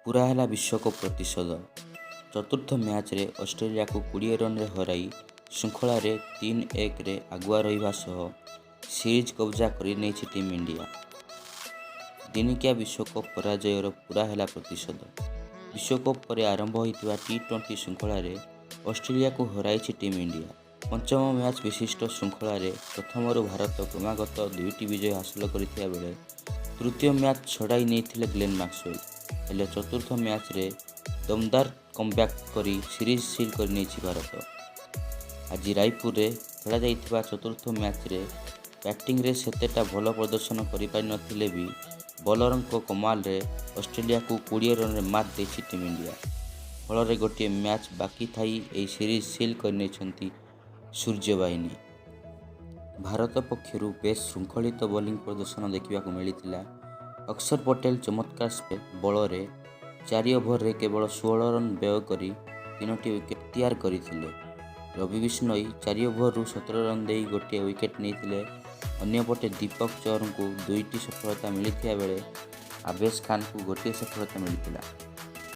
पूरा है विश्वकप प्रतिशोध। चतुर्थ मैच रे ऑस्ट्रेलिया को 20 रन रे हराई श्रृंखला 3-1 रे आगुआ रहिबा सह सीरीज कब्जा करि नेछि टीम इंडिया। दिनिकिया विश्वकप पराजयर पूरा है प्रतिशोध। विश्वकप पर आरंभ होइतिबा T20 श्रृंखला रे ऑस्ट्रेलिया को हराई टीम इंडिया। पंचम मैच विशिष्ट श्रृंखला रे प्रथमरु भारत क्रमागत 2टी विजय हासिल करथिया बेले तृतीय मैच छड़ाई नहीं ग्लेन मैक्सवेल। हेले चतुर्थ मैच रे दमदार कमब्याक करी सीरीज सील कर नहीं भारत। आज रायपुर रे खेला जाइथिबा चतुर्थ मैच रे बैटिंग रे सेतेटा भल प्रदर्शन करि पारि नथिले भी बॉलरंको कमाल रे ऑस्ट्रेलिया को 20 रन रे मात देछि टीम इंडिया। फल रे गोटे मैच बाकी थाई ए सीरीज सील कर नेछंती सूर्य बाहिनी। भारत पक्षरु बेस श्रृंखलित बोलिंग प्रदर्शन देखा मिलता। अक्षर पटेल चमत्कार बल 4 ओभर रे केवल 16 रन व्यय कर 3टी विकेट तैयार करते। रवि बिश्नोई 4 ओभर 17 रन दे गोटे विकेट नहीं। अन्यपटे दीपक चहर को 2टी सफलता मिलता बेले आवेश खान को गोटे सफलता मिलता।